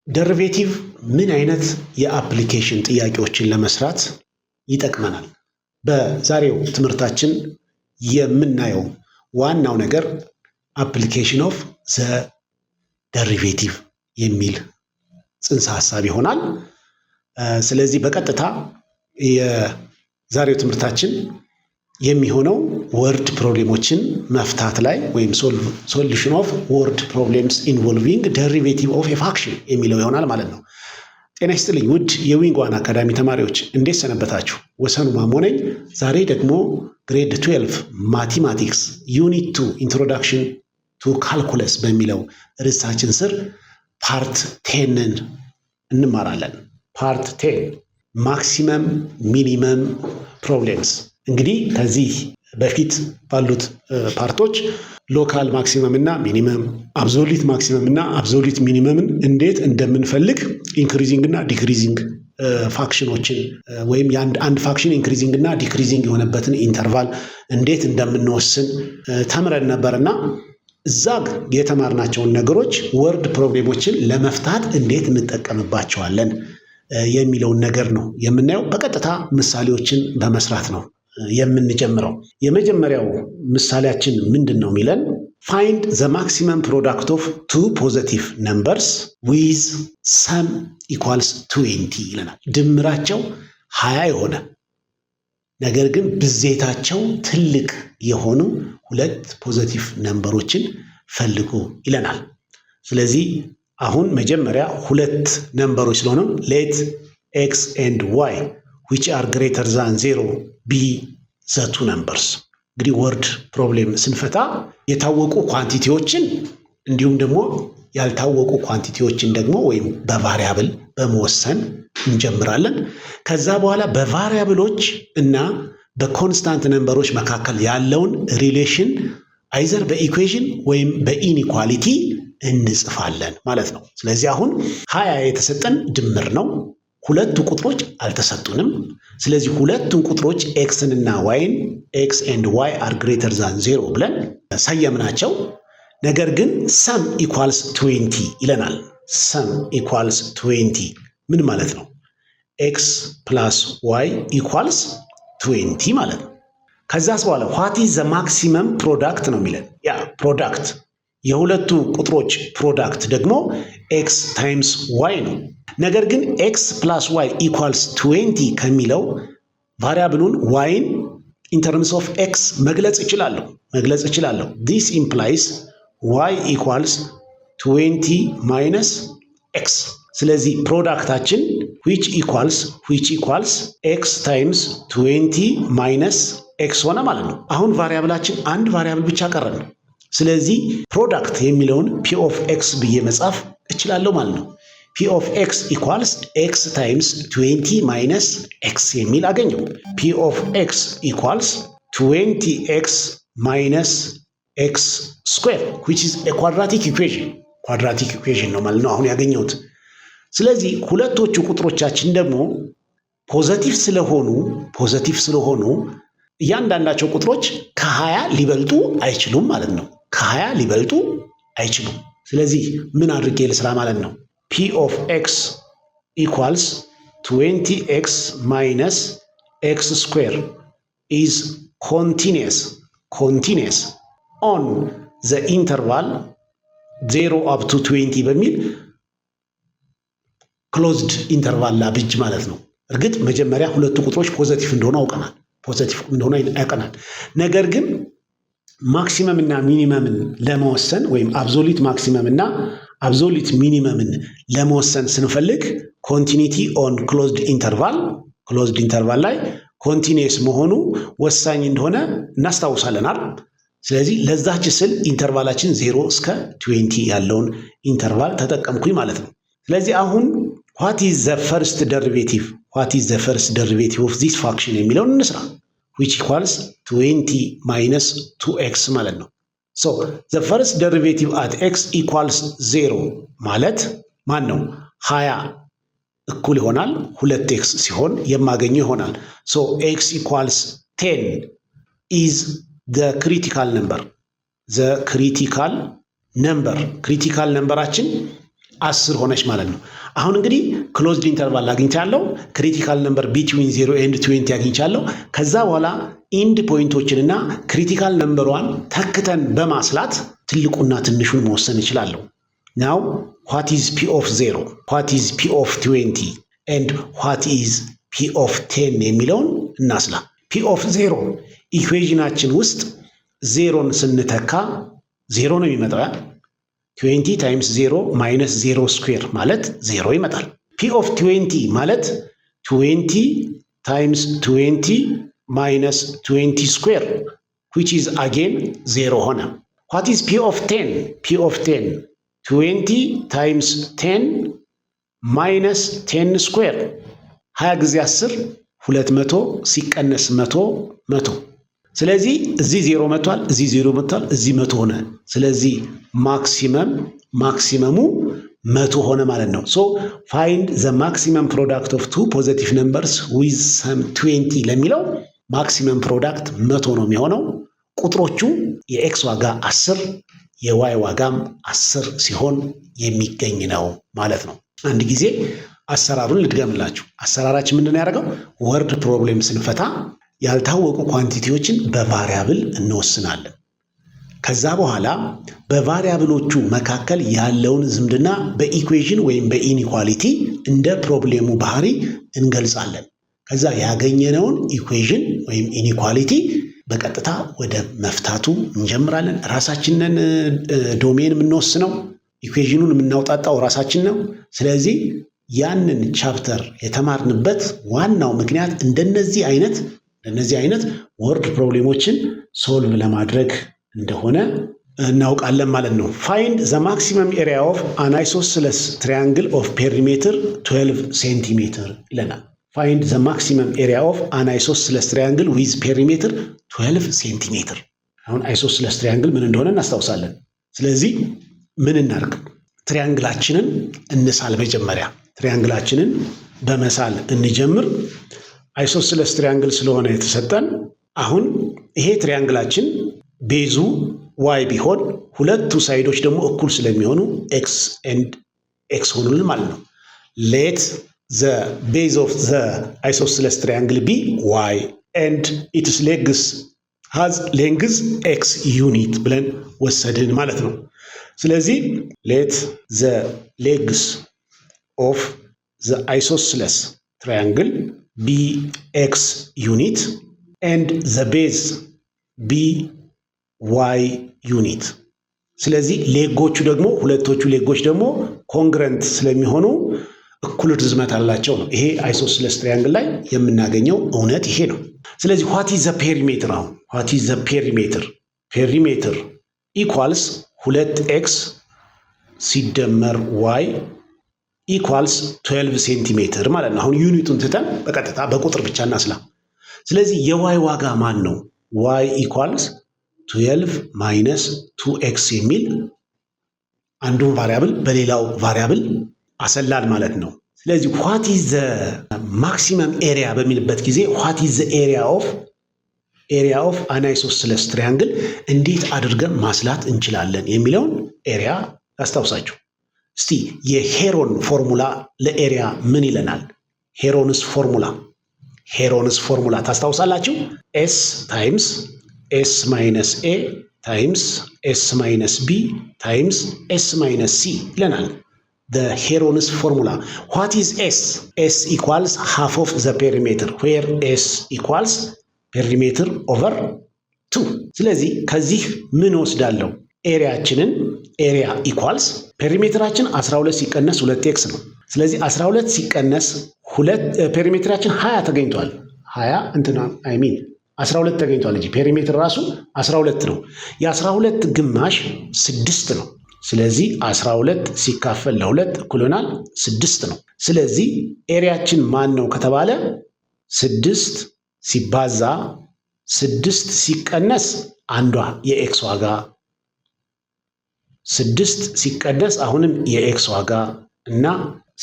ደሪቬቲቭ ምን አይነት የአፕሊኬሽን ጥያቄዎችን ለመስራት ይጠቅመናል? በዛሬው ትምህርታችን የምናየው ዋናው ነገር አፕሊኬሽን ኦፍ ዘ ደሪቬቲቭ የሚል ጽንሰ ሐሳብ ይሆናል። ስለዚህ በቀጥታ የዛሬው ትምህርታችን የሚሆነው ወርድ ፕሮብሌሞችን መፍታት ላይ ወይም ሶሉሽን ኦፍ ወርድ ፕሮብሌምስ ኢንቮልቪንግ ደሪቬቲቭ ኦፍ ኤ ፋንክሽን የሚለው ይሆናል ማለት ነው። ጤና ይስጥልኝ ውድ የዊንግ ዋን አካዳሚ ተማሪዎች እንዴት ሰነበታችሁ? ወሰኑ ማሞ ነኝ። ዛሬ ደግሞ ግሬድ 12 ማቴማቲክስ ዩኒት 2 ኢንትሮዳክሽን ቱ ካልኩለስ በሚለው ርዕሳችን ስር ፓርት 10ን እንማራለን። ፓርት 10 ማክሲመም ሚኒመም ፕሮብሌምስ። እንግዲህ ከዚህ በፊት ባሉት ፓርቶች ሎካል ማክሲመም እና ሚኒመም፣ አብዞሊት ማክሲመም እና አብዞሊት ሚኒመምን እንዴት እንደምንፈልግ ኢንክሪዚንግ እና ዲክሪዚንግ ፋክሽኖችን ወይም አንድ ፋክሽን ኢንክሪዚንግ እና ዲክሪዚንግ የሆነበትን ኢንተርቫል እንዴት እንደምንወስን ተምረን ነበርና እዛ የተማርናቸውን ነገሮች ወርድ ፕሮብሌሞችን ለመፍታት እንዴት እንጠቀምባቸዋለን የሚለውን ነገር ነው የምናየው። በቀጥታ ምሳሌዎችን በመስራት ነው የምንጀምረው። የመጀመሪያው ምሳሌያችን ምንድን ነው የሚለን? ፋይንድ ዘ ማክሲመም ፕሮዳክት ኦፍ ቱ ፖዘቲቭ ነምበርስ ዊዝ ሰም ኢኳልስ 20 ይለናል። ድምራቸው 20 የሆነ ነገር ግን ብዜታቸው ትልቅ የሆኑ ሁለት ፖዘቲቭ ነምበሮችን ፈልጉ ይለናል። ስለዚህ አሁን መጀመሪያ ሁለት ነምበሮች ስለሆነ ሌት ኤክስ ኤንድ ዋይ which are greater than 0 be the two numbers። እንግዲህ ወርድ ፕሮብሌም ስንፈታ የታወቁ ኳንቲቲዎችን እንዲሁም ደግሞ ያልታወቁ ኳንቲቲዎችን ደግሞ ወይም በቫሪያብል በመወሰን እንጀምራለን። ከዛ በኋላ በቫሪያብሎች እና በኮንስታንት ነምበሮች መካከል ያለውን ሪሌሽን አይዘር በኢኩዌሽን ወይም በኢኒኳሊቲ እንጽፋለን ማለት ነው። ስለዚህ አሁን 20 የተሰጠን ድምር ነው። ሁለቱ ቁጥሮች አልተሰጡንም። ስለዚህ ሁለቱን ቁጥሮች ኤክስን እና ዋይን ኤክስ ኤንድ ዋይ አር ግሬተር ዛን 0 ብለን ሰየምናቸው። ነገር ግን ሰም ኢኳልስ 20 ይለናል። ሰም ኢኳልስ 20 ምን ማለት ነው? ኤክስ ፕላስ ዋይ ኢኳልስ 20 ማለት ነው። ከዛስ በኋላ ዋት ኢዝ ዘ ማክሲመም ፕሮዳክት ነው የሚለን። ያ ፕሮዳክት የሁለቱ ቁጥሮች ፕሮዳክት ደግሞ ኤክስ ታይምስ ዋይ ነው። ነገር ግን ኤክስ ፕላስ ዋይ ኢኳልስ 20 ከሚለው ቫሪያብሉን ዋይን ኢንተርምስ ኦፍ ኤክስ መግለጽ እችላለሁ። ዲስ ኢምፕላይስ ዋይ ኢኳልስ 20 ማይነስ ኤክስ። ስለዚህ ፕሮዳክታችን which equals ኤክስ ታይምስ 20 ማይነስ ኤክስ ሆነ ማለት ነው። አሁን ቫሪያብላችን አንድ ቫሪያብል ብቻ ቀረን። ስለዚህ ፕሮዳክት የሚለውን ፒ ኦፍ ኤክስ ብዬ መጻፍ እችላለሁ ማለት ነው። ፒ ኦፍ ኤክስ ኢኳልስ ኤክስ ታይምስ 20 ማይነስ ኤክስ የሚል አገኘው። ፒ ኦፍ ኤክስ ኢኳልስ 20 ኤክስ ማይነስ ኤክስ ስኩዌር which is a quadratic equation ነው ማለት ነው አሁን ያገኘሁት። ስለዚህ ሁለቶቹ ቁጥሮቻችን ደግሞ ፖዘቲቭ ስለሆኑ እያንዳንዳቸው ቁጥሮች ከ20 ሊበልጡ አይችሉም ማለት ነው። ከ20 ሊበልጡ አይችሉም። ስለዚህ ምን አድርጌ ልስራ ማለት ነው? ፒ ኦፍ ኤክስ ኢኳልስ 20x ማይነስ ኤክስ ስኩዌር ኢዝ ኮንቲኒየስ ኦን ዘ ኢንተርቫል 0 አፕ ቱ 20 በሚል ክሎዝድ ኢንተርቫል ላብጅ ማለት ነው። እርግጥ መጀመሪያ ሁለቱ ቁጥሮች ፖዘቲቭ እንደሆነ ያውቀናል። ነገር ግን ማክሲመም እና ሚኒመምን ለመወሰን ወይም አብዞሊት ማክሲመም እና አብዞሊት ሚኒመምን ለመወሰን ስንፈልግ ኮንቲኒቲ ኦን ክሎዝድ ኢንተርቫል ላይ ኮንቲኒየስ መሆኑ ወሳኝ እንደሆነ እናስታውሳለን አይደል? ስለዚህ ለዛች ስል ኢንተርቫላችን 0 እስከ 20 ያለውን ኢንተርቫል ተጠቀምኩኝ ማለት ነው። ስለዚህ አሁን what is the first derivative of this function የሚለውን እንስራ። which equals 20 minus 2x ማለት ነው። so the first derivative at x equals 0 ማለት ማን ነው? 20 እኩል ይሆናል 2x ሲሆን የማገኘው ይሆናል። so x equals 10 is the critical number ክሪቲካል ነምበራችን 10 ሆነች ማለት ነው። አሁን እንግዲህ ክሎዝድ ኢንተርቫል አግኝቻለሁ። ክሪቲካል ነምበር ቢትዊን 0 ኤንድ 20 አግኝቻለሁ። ከዛ በኋላ ኢንድ ፖይንቶችንና ክሪቲካል ነምበሯን ተክተን በማስላት ትልቁና ትንሹን መወሰን እችላለሁ። ናው what is p of 0 what is p of 20 and what is p of 10 የሚለውን እናስላ። p of 0 ኢኩዌዥናችን ውስጥ ዜሮን ስንተካ 0 ነው የሚመጣው። 20 ታይምስ 0 ማይነስ 0 ስኩዌር ማለት 0 ይመጣል። p of 20 ማለት 20 ታይምስ 20 ማይነስ 20 ስኩዌር which is again 0 ሆነ። what is p of 10? p of 10 20 ታይምስ 10 ማይነስ 10 ስኩዌር 20 ጊዜ 10 200 ሲቀነስ 100 ስለዚህ እዚህ 0 መጥቷል፣ እዚህ 0 መጥቷል፣ እዚህ 100 ሆነ። ስለዚህ ማክሲመሙ 100 ሆነ ማለት ነው። ሶ ፋይንድ ዘ ማክሲመም ፕሮዳክት ኦፍ ቱ ፖዚቲቭ ነምበርስ ዊዝ ሰም 20 ለሚለው ማክሲመም ፕሮዳክት 100 ነው የሚሆነው። ቁጥሮቹ የኤክስ ዋጋ 10 የዋይ ዋጋም 10 ሲሆን የሚገኝ ነው ማለት ነው። አንድ ጊዜ አሰራሩን ልድገምላችሁ። አሰራራችን ምንድን ነው ያደረገው? ወርድ ፕሮብሌም ስንፈታ ያልታወቁ ኳንቲቲዎችን በቫሪያብል እንወስናለን። ከዛ በኋላ በቫሪያብሎቹ መካከል ያለውን ዝምድና በኢኩዌዥን ወይም በኢኒኳሊቲ እንደ ፕሮብሌሙ ባህሪ እንገልጻለን። ከዛ ያገኘነውን ኢኩዌዥን ወይም ኢኒኳሊቲ በቀጥታ ወደ መፍታቱ እንጀምራለን። ራሳችንን ዶሜን የምንወስነው ኢኩዌዥኑን የምናውጣጣው ራሳችን ነው። ስለዚህ ያንን ቻፕተር የተማርንበት ዋናው ምክንያት እንደነዚህ አይነት ወርድ ፕሮብሌሞችን ሶልቭ ለማድረግ እንደሆነ እናውቃለን ማለት ነው። ፋይንድ ዘ ማክሲመም ኤሪያ ኦፍ አን አይሶስለስ ትራያንግል ኦፍ ፔሪሜትር 12 ሴንቲሜትር ይለናል። ፋይንድ ዘ ማክሲመም ኤሪያ ኦፍ አን አይሶስለስ ትራያንግል ዊዝ ፔሪሜትር 12 ሴንቲሜትር። አሁን አይሶስለስ ትራያንግል ምን እንደሆነ እናስታውሳለን። ስለዚህ ምን እናድርግ? ትሪያንግላችንን እንሳል። መጀመሪያ ትሪያንግላችንን በመሳል እንጀምር። አይሶስለስ ትሪያንግል ስለሆነ የተሰጠን አሁን ይሄ ትሪያንግላችን ቤዙ ዋይ ቢሆን ሁለቱ ሳይዶች ደግሞ እኩል ስለሚሆኑ ኤክስ ኤንድ ኤክስ ሆኑልን ማለት ነው። ሌት ዘ ቤዝ ኦፍ ዘ አይሶስለስ ትሪያንግል ቢ ዋይ ኤንድ ኢትስ ሌግስ ሃዝ ሌንግዝ ኤክስ ዩኒት ብለን ወሰድን ማለት ነው። ስለዚህ ሌት ዘ ሌግስ ኦፍ ዘ አይሶስለስ ትራያንግል ቢ ኤክስ ዩኒት ኤንድ ዘ ቤዝ ቢ ዋይ ዩኒት። ስለዚህ ሌጎቹ ደግሞ ሁለቶቹ ሌጎች ደግሞ ኮንግረንት ስለሚሆኑ እኩል ርዝመት አላቸው ነው። ይሄ አይሶስለስ ትራያንግል ላይ የምናገኘው እውነት ይሄ ነው። ስለዚህ ዋት ኢዝ ዘ ፔሪሜትር? አሁን ዋት ኢዝ ዘ ፔሪሜትር? ፔሪሜትር ኢኳልስ 2x ሲደመር ዋይ ኢኳልስ 12 ሴንቲሜትር ማለት ነው። አሁን ዩኒቱን ትተን በቀጥታ በቁጥር ብቻ እናስላ። ስለዚህ የዋይ ዋጋ ማን ነው? ዋይ ኢኳልስ 12 ማይነስ 2x የሚል አንዱን ቫሪያብል በሌላው ቫሪያብል አሰላል ማለት ነው። ስለዚህ ዋት ኢዝ ዘ ማክሲመም ኤሪያ በሚልበት ጊዜ ዋት ኢዝ ዘ ኤሪያ ኦፍ አን አይሶስለስ ትራያንግል እንዴት አድርገን ማስላት እንችላለን የሚለውን ኤሪያ አስታውሳችሁ። እስቲ የሄሮን ፎርሙላ ለኤሪያ ምን ይለናል? ሄሮንስ ፎርሙላ ታስታውሳላችሁ? ኤስ ታይምስ ኤስ ማይነስ ኤ ታይምስ ኤስ ማይነስ ቢ ታይምስ ኤስ ማይነስ ሲ ይለናል። the Heron's formula. What is S? S equals half of the perimeter, where S equals perimeter over 2. ስለዚህ ከዚህ ምን ወስዳለው? ኤሪያችንን ኤሪያ ኢኳልስ ፔሪሜትራችን 12 ሲቀነስ 2x ነው። ስለዚህ 12 ሲቀነስ 2 ፔሪሜትራችን 20 ተገኝቷል። 12 ተገኝቷል እንጂ ፔሪሜትር ራሱ 12 ነው። የ12 ግማሽ 6 ነው። ስለዚህ 12 ሲካፈል ለ2 እኩል ይሆናል 6 ነው። ስለዚህ ኤሪያችን ማን ነው ከተባለ 6 ሲባዛ 6 ሲቀነስ አንዷ የኤክስ ዋጋ 6 ሲቀነስ አሁንም የኤክስ ዋጋ እና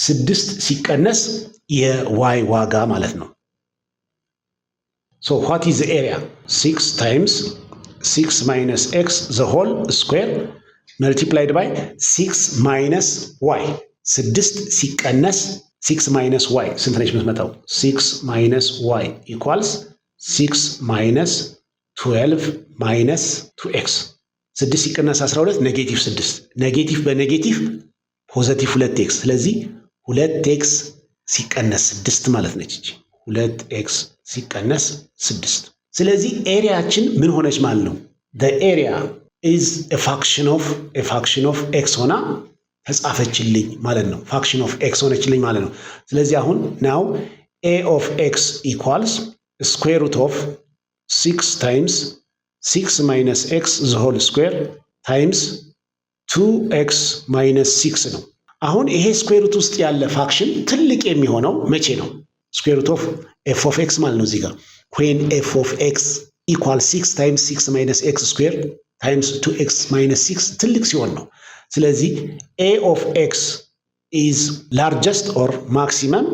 6 ሲቀነስ የዋይ ዋጋ ማለት ነው። So what is the area? 6 times 6 minus x the whole square multiplied by 6 minus y. 6 ሲቀነስ 6 ማይነስ ዋይ ስንት ነች የምትመጣው? 6 ማይነስ ዋይ ኢኳልስ 6 ማይነስ 12 ማይነስ 2x 6 ሲቀነስ 12 ኔጌቲቭ 6 ኔጌቲቭ በኔጌቲቭ ፖዘቲቭ 2x ስለዚህ 2x ሲቀነስ 6 ማለት ነች። 2x ሲቀነስ 6 ስለዚህ ኤሪያችን ምን ሆነች ማለት ነው? the area is a function of x ሆና ተጻፈችልኝ ማለት ነው። function of x ሆነችልኝ ማለት ነው። ስለዚህ አሁን now a of x equals square root of 6 times 6 minus x the whole square times 2x minus 6 ነው። አሁን ይሄ ስኩዌር ሩት ውስጥ ያለ ፋክሽን ትልቅ የሚሆነው መቼ ነው? ስኩዌር ሩት ኦፍ f of x ማለት ነው። እዚህ ጋር when f of x equals 6 times 6 minus x square times 2x minus 6 ትልቅ ሲሆን ነው። ስለዚህ a of x is largest or maximum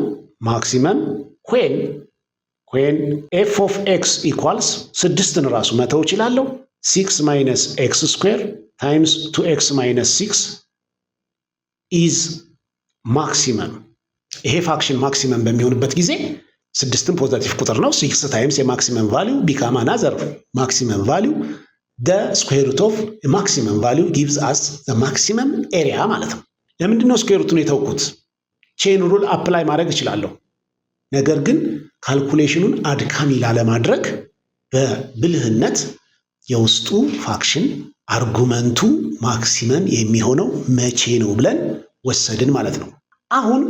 when f of x equals 6ን ራሱ መተው እችላለሁ 6 minus x square times 2x minus 6 is maximum። ይሄ ፋክሽን ማክሲመም በሚሆንበት ጊዜ 6ም ፖዚቲቭ ቁጥር ነው። 6 ታይምስ የማክሲመም ቫልዩ ቢካም አናዘር ማክሲመም ቫልዩ the square root of a maximum value gives us the maximum area ማለት ነው። ለምንድን ነው ስኩዌር ሩቱን የተውኩት? ቼን ሩል አፕላይ ማድረግ እችላለሁ። ነገር ግን ካልኩሌሽኑን አድካሚ ላለማድረግ በብልህነት የውስጡ ፋክሽን አርጉመንቱ ማክሲመም የሚሆነው መቼ ነው ብለን ወሰድን ማለት ነው። አሁን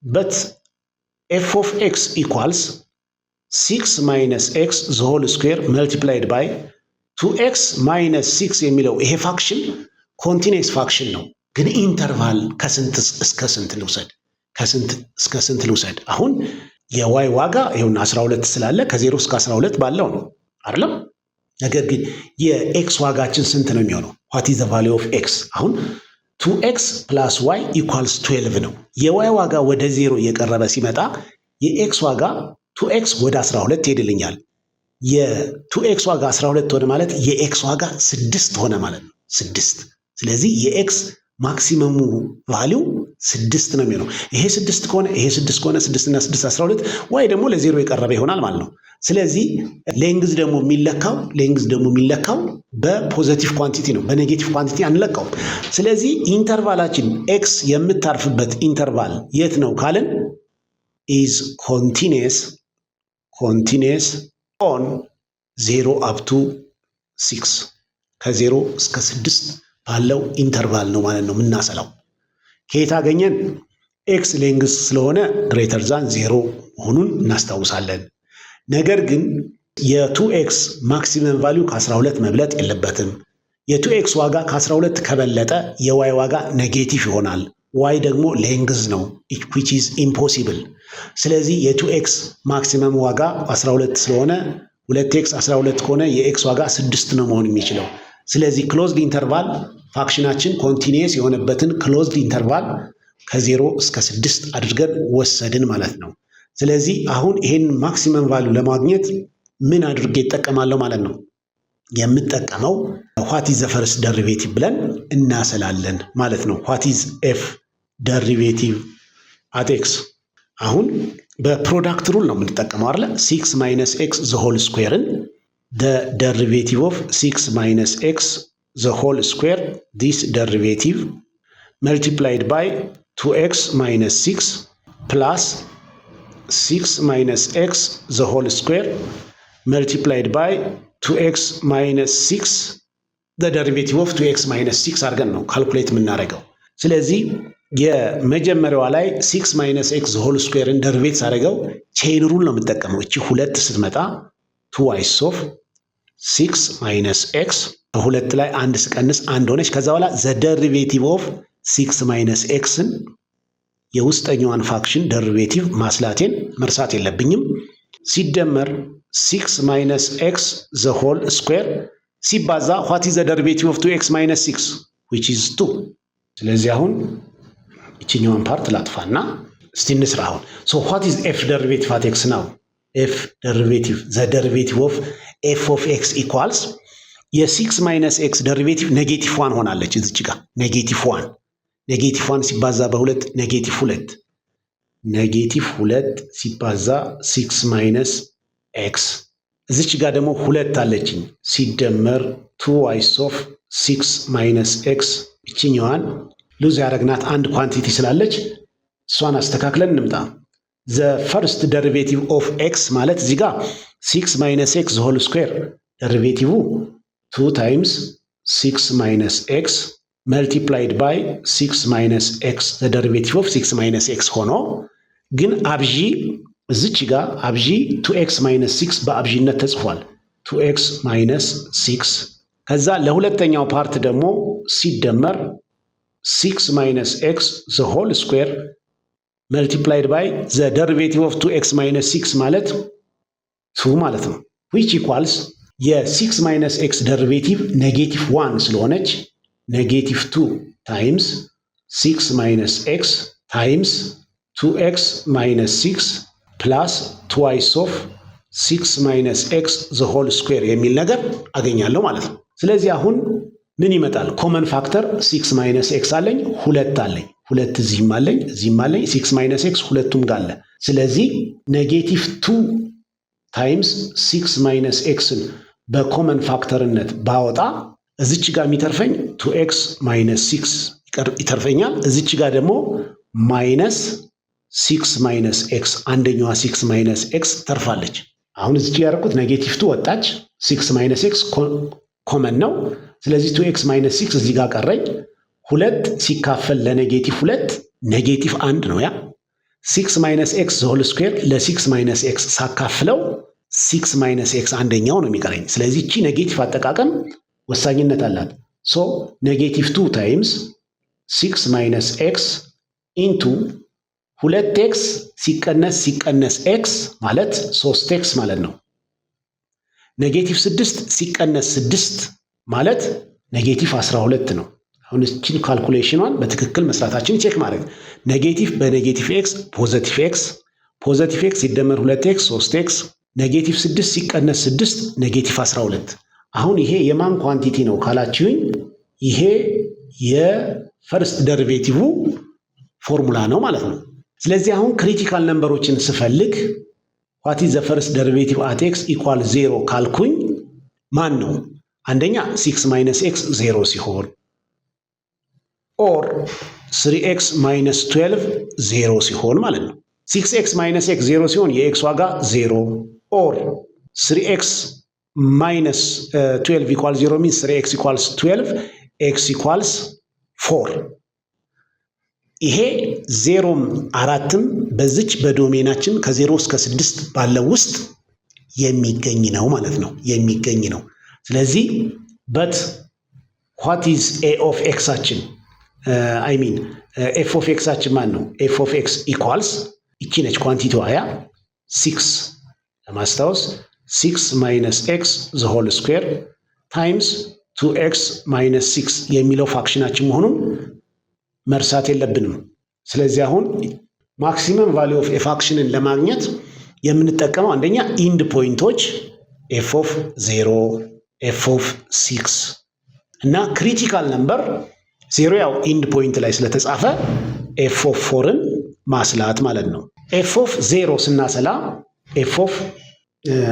but f of x equals 6 minus x the whole square multiplied by 2x minus 6 የሚለው ይሄ ፋክሽን ኮንቲኒየስ ፋክሽን ነው። ግን ኢንተርቫል ከስንት እስከ ስንት ልውሰድ? ከስንት እስከ ስንት ልውሰድ? አሁን የዋይ ዋጋ ይኸውና 12 ስላለ ከ0 እስከ 12 ባለው ነው አይደለም? ነገር ግን የኤክስ ዋጋችን ስንት ነው የሚሆነው? what is the value of x? አሁን 2x plus y equals 12 ነው። የዋይ ዋጋ ወደ 0 እየቀረበ ሲመጣ የኤክስ ዋጋ 2x ወደ 12 ይሄድልኛል። የ2x ዋጋ 12 ሆነ ማለት የኤክስ ዋጋ 6 ሆነ ማለት ነው። 6 ስለዚህ የኤክስ ማክሲመሙ ቫልዩ 6 ነው የሚሆነው። ይሄ 6 ከሆነ ይሄ 6 ከሆነ 6 እና 6 12 ዋይ ደግሞ ለ0 የቀረበ ይሆናል ማለት ነው። ስለዚህ ሌንግዝ ደግሞ የሚለካው በፖዚቲቭ ኳንቲቲ ነው፣ በኔጌቲቭ ኳንቲቲ አንለካው። ስለዚህ ኢንተርቫላችን ኤክስ የምታርፍበት ኢንተርቫል የት ነው ካልን is continuous on 0 up to 6 ከ0 እስከ 6 ባለው ኢንተርቫል ነው ማለት ነው የምናሰላው። ከየት አገኘን? ኤክስ ሌንግዝ ስለሆነ ግሬተር ዛን 0 መሆኑን እናስታውሳለን። ነገር ግን የ2ኤክስ ማክሲመም ቫልዩ ከ12 መብለጥ የለበትም። የ2ኤክስ ዋጋ ከ12 ከበለጠ የዋይ ዋጋ ኔጌቲቭ ይሆናል። ዋይ ደግሞ ሌንግዝ ነው which is impossible። ስለዚህ የ2ኤክስ ማክሲመም ዋጋ 12 ስለሆነ 2ኤክስ 12 ከሆነ የኤክስ ዋጋ 6 ነው መሆን የሚችለው። ስለዚህ ክሎዝድ ኢንተርቫል ፋክሽናችን ኮንቲኒየስ የሆነበትን ክሎዝድ ኢንተርቫል ከ0 እስከ 6 አድርገን ወሰድን ማለት ነው። ስለዚህ አሁን ይሄን ማክሲመም ቫልዩ ለማግኘት ምን አድርጌ እጠቀማለሁ ማለት ነው? የምጠቀመው what is the first derivative ብለን እናሰላለን ማለት ነው። what is f derivative at x? አሁን በፕሮዳክት ሩል ነው የምንጠቀመው አይደል? 6 minus x the whole square the derivative of 6 minus x the whole square this derivative multiplied by 2x minus 6 plus 6 minus x the whole square multiplied by 2x minus 6 the derivative of 2x minus 6 አድርገን ነው ካልኩሌት የምናደርገው። ስለዚህ የመጀመሪያዋ ላይ 6 minus x the whole square ን ደሪቬት ሳደርገው ቼን ሩል ነው የምጠቀመው። እቺ 2 ስትመጣ 2y of 6 minus x ከሁለት ላይ አንድ ስቀንስ አንድ ሆነች። ከዛ በኋላ the derivative of 6 minus x ን የውስጠኛዋን ፋክሽን ደሪቬቲቭ ማስላቴን መርሳት የለብኝም። ሲደመር 6 minus x the whole square ሲባዛ what is the derivative of 2x minus 6 which is 2። ስለዚህ አሁን እቺኛዋን ፓርት ላጥፋና እስቲ እንስራ አሁን። so what is f derivative at x now? f derivative the derivative of f of x equals የ6 minus x derivative -1 ሆናለች። እዚች ጋር -1 ኔጌቲቭ 1 ሲባዛ በ2 ኔጌቲቭ 2 ኔጌቲቭ 2 ሲባዛ 6 ማይነስ ኤክስ እዚች ጋር ደግሞ 2 አለችኝ ሲደመር 2y ኦፍ 6 ማይነስ ኤክስ እችኛዋን ሉዝ ያደረግናት አንድ ኳንቲቲ ስላለች እሷን አስተካክለን እንምጣ። ዘ ፈርስት ደሪቬቲቭ ኦፍ ኤክስ ማለት እዚህ ጋር 6 ማይነስ ኤክስ ሆል ስኩዌር ደሪቬቲቭ 2 ታይምስ 6 ማይነስ ኤክስ መልቲፕላይድ ባይ 6 ማይነስ ኤክስ ዘ ደሪቬቲቭ ኦፍ 6 ማይነስ ኤክስ ሆኖ ግን አብዢ እዚች ጋር አብዢ 2x ማይነስ 6 በአብዢነት ተጽፏል። 2x ማይነስ 6 ከዛ ለሁለተኛው ፓርት ደግሞ ሲደመር 6 ማይነስ ኤክስ ዘ ሆል ስኩዌር መልቲፕላይድ ባይ ዘ ደሪቬቲቭ ኦፍ 2x ማይነስ 6 ማለት 2 ማለት ነው። which equals የ6 ማይነስ ኤክስ ደሪቬቲቭ ኔጌቲቭ 1 ስለሆነች ኔጌቲቭ 2 ታይምስ 6 ማይነስ ኤክስ ታይምስ 2x ማይነስ 6 ፕላስ ትዋይስ ኦፍ 6 ማይነስ ኤክስ ዘ ሆል ስኩዌር የሚል ነገር አገኛለሁ ማለት ነው። ስለዚህ አሁን ምን ይመጣል? ኮመን ፋክተር 6 ማይነስ ኤክስ አለኝ፣ 2 አለኝ፣ 2 እዚህም አለኝ፣ እዚህም አለኝ። 6 ማይነስ ኤክስ ሁለቱም ጋር አለ። ስለዚህ ኔጌቲቭ 2 ታይምስ 6 ማይነስ ኤክስን በኮመን ፋክተርነት ባወጣ እዚች ጋር የሚተርፈኝ 2x ማይነስ 6 ይተርፈኛል። እዚች ጋር ደግሞ ማይነስ 6 ማይነስ ኤክስ አንደኛዋ 6 ማይነስ ኤክስ ተርፋለች። አሁን እዚህ ያደረኩት ኔጌቲቭ 2 ወጣች፣ 6 ማይነስ ኤክስ ኮመን ነው። ስለዚህ 2x ማይነስ 6 እዚህ ጋር ቀረኝ። 2 ሲካፈል ለኔጌቲቭ 2 ኔጌቲቭ 1 ነው። ያ 6 ማይነስ ኤክስ ዘ ሆል ስኩዌር ለ6 ማይነስ ኤክስ ሳካፍለው 6 ማይነስ ኤክስ አንደኛው ነው የሚቀረኝ። ስለዚህ እቺ ኔጌቲቭ አጠቃቀም ወሳኝነት አላት። ሶ ኔጌቲቭ 2 ታይምስ 6 ማይነስ ኤክስ ኢንቱ 2x ሲቀነስ ኤክስ ማለት 3x ማለት ነው። ኔጌቲቭ 6 ሲቀነስ 6 ማለት ኔጌቲቭ 12 ነው። አሁን እቺን ካልኩሌሽኗን በትክክል መስራታችን ቼክ ማድረግ ኔጌቲቭ በኔጌቲቭ ኤክስ ፖዘቲቭ ኤክስ ሲደመር 2x 3x ኔጌቲቭ 6 ሲቀነስ 6 ኔጌቲቭ 12። አሁን ይሄ የማን ኳንቲቲ ነው ካላችሁኝ ይሄ የፈርስት ደሪቬቲቭ ፎርሙላ ነው ማለት ነው። ስለዚህ አሁን ክሪቲካል ነምበሮችን ስፈልግ ዋት ኢዝ ዘ ፈርስት ደሪቬቲቭ አት ኤክስ ኢኳል 0 ካልኩኝ ማን ነው? አንደኛ 6 ማይነስ ኤክስ 0 ሲሆን ኦር 3x ማይነስ 12 0 ሲሆን ማለት ነው። 6x ማይነስ ኤክስ 0 ሲሆን የኤክስ ዋጋ 0 ኦር 3x ማይነስ 12 ኢኳል 0 ሚንስ 3x ኢኳልስ 12 ኤክስ ኢኳልስ 4። ይሄ 0ም 4ም በዚች በዶሜናችን ከ0 እስከ 6 ባለው ውስጥ የሚገኝ ነው ማለት ነው። የሚገኝ ነው። ስለዚህ በት ዋት ኢዝ ኤ ኦፍ ኤክሳችን አይ ሚን ኤፍ ኦፍ ኤክሳችን ማን ነው? ኤፍ ኦፍ ኤክስ ኢኳልስ ይቺ ነች ኳንቲቲዋ ያ 6 ለማስታወስ 6 ማይነስ ኤክስ ዘ ሆል ስኩዌር ታይምስ 2x ማይነስ 6 የሚለው ፋክሽናችን መሆኑን መርሳት የለብንም። ስለዚህ አሁን ማክሲመም ቫሊዩ ኦፍ ኤ ፋክሽንን ለማግኘት የምንጠቀመው አንደኛ ኢንድ ፖይንቶች ኤፍ ኦፍ 0 ኤፍ ኦፍ 6 እና ክሪቲካል ነምበር 0 ያው ኢንድ ፖይንት ላይ ስለተጻፈ ኤፍ ኦፍ 4ን ማስላት ማለት ነው። ኤፍ ኦፍ 0 ስናሰላ ኤፍ ኦፍ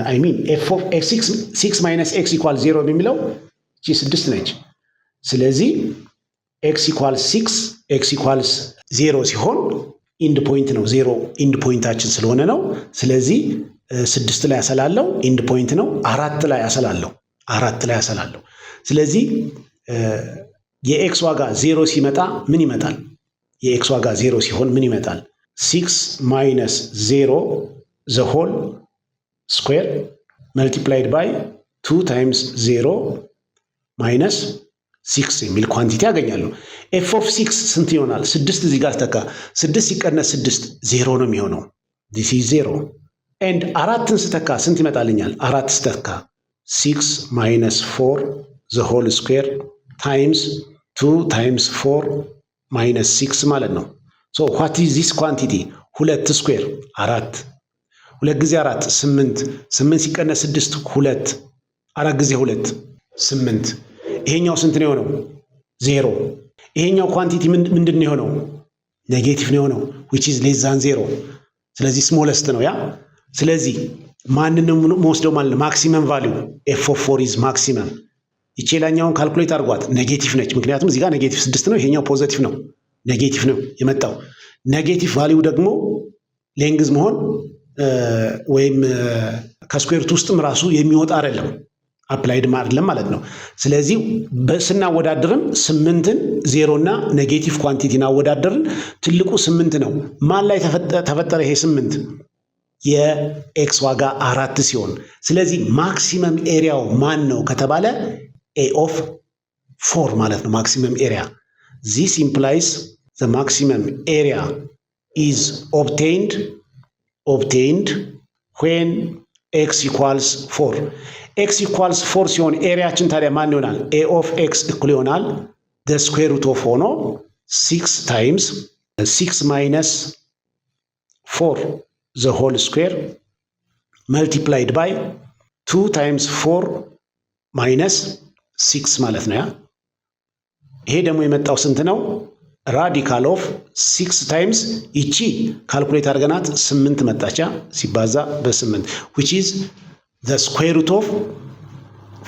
አይ ሚን ኤፍ ኦፍ 6 ማይነስ ኤክስ ኢኳል 0 የሚለው እቺ 6 ነች። ስለዚህ ኤክስ ኢኳልስ 6 ኤክስ ኢኳልስ 0 ሲሆን ኢንድ ፖይንት ነው። 0 ኢንድ ፖይንታችን ስለሆነ ነው። ስለዚህ 6 ላይ ያሰላለው ኢንድ ፖይንት ነው። 4 ላይ ያሰላለው ስለዚህ የኤክስ ዋጋ 0 ሲመጣ ምን ይመጣል? የኤክስ ዋጋ 0 ሲሆን ምን ይመጣል? 6 ማይነስ 0 ዘ ሆል ስኩዌር መልቲፕላይድ ባይ 2 ታይምስ 0 ማይነስ 6 የሚል ኳንቲቲ ያገኛለሁ። ኤፍ ኦፍ 6 ስንት ይሆናል? 6 እዚህ ጋር ተካ። 6 ሲቀነስ 6 0 ነው የሚሆነው። ዲስ ኢዝ 0 ኤንድ 4ን ስተካ ስንት ይመጣልኛል? 4 ስተካ 6 ማይነስ 4 ዘ ሆል ስኩዌር ታይምስ 2 ታይምስ 4 ማይነስ 6 ማለት ነው። ሶ ዋት ኢዝ ዚስ ኳንቲቲ? 2 ስኩዌር 4 2 ጊዜ 4 8 8 ሲቀነስ 6 2 4 ጊዜ 2 8 ይሄኛው ስንት ነው የሆነው? 0 ይሄኛው ኳንቲቲ ምንድን ነው የሆነው? ኔጌቲቭ ነው የሆነው which is less than 0። ስለዚህ ስሞለስት ነው ያ። ስለዚህ ማንን ነው የምወስደው ማለት ነው? ማክሲመም ቫልዩ ኤፍ ኦፍ 4 ኢዝ ማክሲመም። ይቺ ላኛውን ካልኩሌት አድርጓት ኔጌቲቭ ነች፣ ምክንያቱም እዚህ ጋር ኔጌቲቭ 6 ነው፣ ይሄኛው ፖዚቲቭ ነው፣ ኔጌቲቭ ነው የመጣው። ኔጌቲቭ ቫልዩ ደግሞ ሌንግዝ መሆን ወይም ከስኩዌር ሩት ውስጥም ራሱ የሚወጣ አይደለም፣ አፕላይድ አይደለም ማለት ነው። ስለዚህ ስናወዳድርም 8ን 0 እና ኔጌቲቭ ኳንቲቲን አወዳደርን። ትልቁ 8 ነው። ማን ላይ ተፈጠረ ይሄ 8? የኤክስ ዋጋ 4 ሲሆን፣ ስለዚህ ማክሲመም ኤሪያው ማን ነው ከተባለ ኤ ኦፍ 4 ማለት ነው ማክሲመም ኤሪያ። ዚስ ኢምፕላይስ ዘ ማክሲመም ኤሪያ ኢዝ ኦብቴንድ ዌን ኤክስ ኢኳልስ 4። ኤክስ ኢኳልስ 4 ሲሆን ኤሪያችን ታዲያ ማን ይሆናል? ኤ ኦፍ ኤክስ እኩል ይሆናል ዘ ስኩዌር ሩት ኦፍ ሆኖ 6 ታይምስ 6 ማይነስ 4 ዘ ሆል ስኩዌር መልቲፕላይድ ባይ 2 ታይምስ 4 ማይነስ 6 ማለት ነው። ያ ይሄ ደግሞ የመጣው ስንት ነው? ራዲካል ኦፍ 6 ታይምስ ይቺ ካልኩሌት አድርገናት 8 መጣቻ ሲባዛ በ8 which is the square root of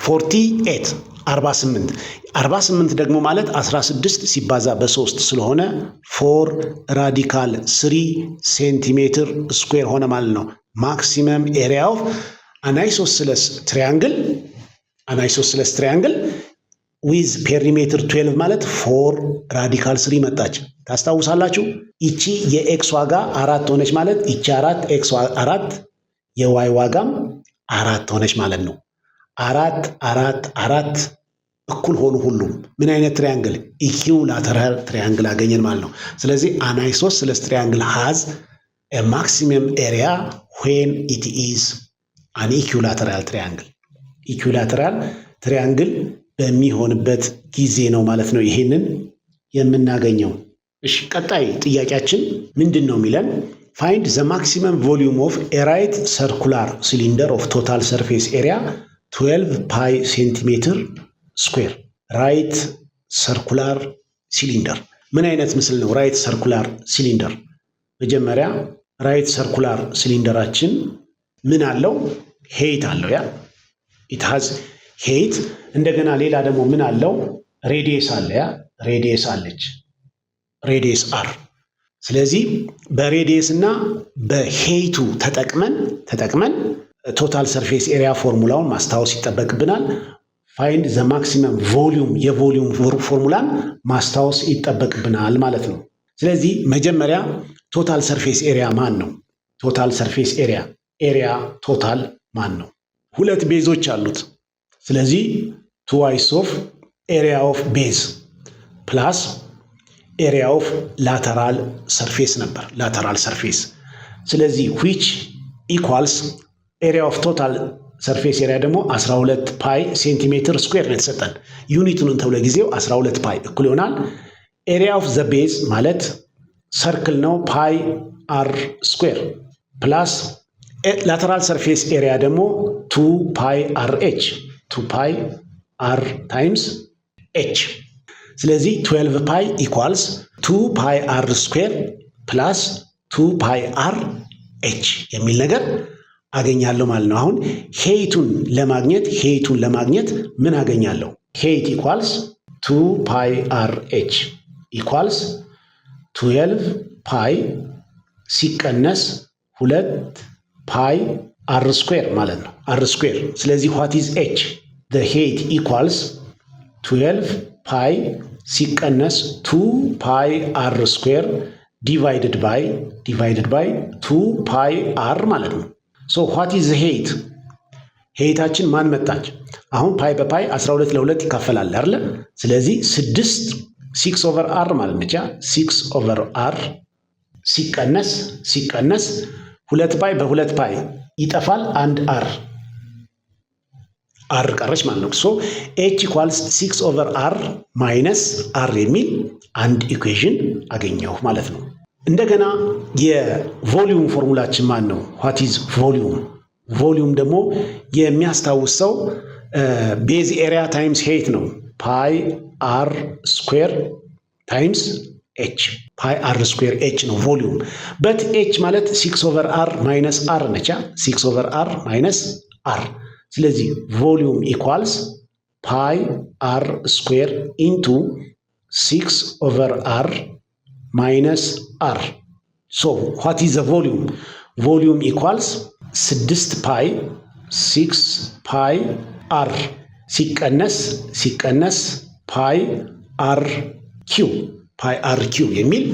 48 48 ደግሞ ማለት 16 ሲባዛ በ3 ስለሆነ 4 ራዲካል 3 ሴንቲሜትር ስኩዌር ሆነ ማለት ነው። ማክሲመም ኤሪያ ኦፍ አን አይሶስለስ ትሪያንግል ዊዝ ፔሪሜትር 12 ማለት 4 ራዲካል 3 መጣች። ታስታውሳላችሁ? ይቺ የኤክስ ዋጋ 4 ሆነች ማለት ይቺ 4 ኤክስ 4 የዋይ ዋጋም 4 ሆነች ማለት ነው። 4 እኩል ሆኑ ሁሉም። ምን አይነት ትሪያንግል? ኢኩላተራል ትሪያንግል አገኘን ማለት ነው። ስለዚህ አን አይሶስለስ ትሪያንግል ሃዝ ኤ ማክሲመም ኤሪያ ዌን ኢት ኢዝ አን ኢኩላተራል ትሪያንግል። ኢኩላተራል ትሪያንግል በሚሆንበት ጊዜ ነው ማለት ነው ይሄንን የምናገኘው። እሺ ቀጣይ ጥያቄያችን ምንድን ነው የሚለን? ፋይንድ ዘ ማክሲመም ቮሊዩም ኦፍ ኤ ራይት ሰርኩላር ሲሊንደር ኦፍ ቶታል ሰርፌስ ኤሪያ 12 ፓይ ሴንቲሜትር ስኩዌር። ራይት ሰርኩላር ሲሊንደር ምን አይነት ምስል ነው? ራይት ሰርኩላር ሲሊንደር። መጀመሪያ ራይት ሰርኩላር ሲሊንደራችን ምን አለው? ሄይት አለው። ያ ኢት ሃዝ ሄይት። እንደገና ሌላ ደግሞ ምን አለው? ሬዲየስ አለ። ያ ሬዲየስ አለች፣ ሬዲየስ አር። ስለዚህ በሬዲየስ እና በሄይቱ ተጠቅመን ቶታል ሰርፌስ ኤሪያ ፎርሙላውን ማስታወስ ይጠበቅብናል። ፋይንድ ዘ ማክሲመም ቮሊዩም፣ የቮሊዩም ፎርሙላን ማስታወስ ይጠበቅብናል ማለት ነው። ስለዚህ መጀመሪያ ቶታል ሰርፌስ ኤሪያ ማን ነው? ቶታል ሰርፌስ ኤሪያ ቶታል ማን ነው? ሁለት ቤዞች አሉት። ስለዚህ ትዋይስ ኦፍ ኤሪያ ኦፍ ቤዝ ፕላስ ኤሪያ ኦፍ ላተራል ሰርፌስ ነበር፣ ላተራል ሰርፌስ። ስለዚህ ዊች ኢኳልስ ኤሪያ ኦፍ ቶታል ሰርፌስ ኤሪያ ደግሞ 12 ፓይ ሴንቲሜትር ስኩዌር ነው የተሰጠን። ዩኒቱን እንተው ለጊዜው 12 ፓይ እኩል ይሆናል ኤሪያ ኦፍ ዘ ቤዝ ማለት ሰርክል ነው፣ ፓይ አር ስኩዌር ፕላስ ላተራል ሰርፌስ ኤሪያ ደግሞ 2 ፓይ አር ኤች 2 ፓይ አር ታይምስ ኤች። ስለዚህ 12 ፓይ ኢኳልስ 2 ፓይ አር ስኩዌር ፕላስ 2 ፓይ አር ኤች የሚል ነገር አገኛለሁ ማለት ነው። አሁን ሄይቱን ለማግኘት ምን አገኛለሁ? ሄይት ኢኳልስ 2 ፓይ አር ኤች ኢኳልስ 12 ፓይ ሲቀነስ 2 ፓይ አር ስኩዌር ማለት ነው፣ አር ስኩዌር። ስለዚህ ዋት ኢዝ ኤች? ዘ ሄይት ኢኳልስ 12 ፓይ ሲቀነስ 2 ፓይ አር ስኩዌር ዲቫይድድ ባይ 2 ፓይ አር ማለት ነው። ሶ ዋት ኢዝ ሄይት? ሄይታችን ማን መጣች? አሁን ፓይ በፓይ 12 ለ2 ይካፈላል አይደል? ስለዚህ 6 ኦቨር አር ማለት ነች። 6 ኦቨር አር ሲቀነስ 2 ፓይ በ2 ፓይ ይጠፋል፣ አንድ አር ቀረች ማለት ነው። ሶ ኤች ኢኳልስ 6 ኦቨር አር ማይነስ አር የሚል አንድ ኢኩዌሽን አገኘሁ ማለት ነው። እንደገና የቮሊዩም ፎርሙላችን ማን ነው? ዋት ኢዝ ቮሊዩም? ቮሊዩም ደግሞ የሚያስታውስ ሰው ቤዝ ኤሪያ ታይምስ ሄይት ነው። ፓይ አር ስኩዌር ታይምስ ኤች ፓይ አር ስኩዌር ኤች ነው ቮሊዩም። በት ኤች ማለት 6/r ማይነስ አር ነቻ 6/r ማይነስ አር። ስለዚህ ቮሊዩም ኢኳልስ ፓይ አር ስኩዌር ኢንቱ 6/r ማይነስ አር። ሶ ዋት ኢዝ ዘ ቮሊዩም? ቮሊዩም ኢኳልስ 6 ፓይ አር ሲቀነስ ፓይ አር ኪው የሚል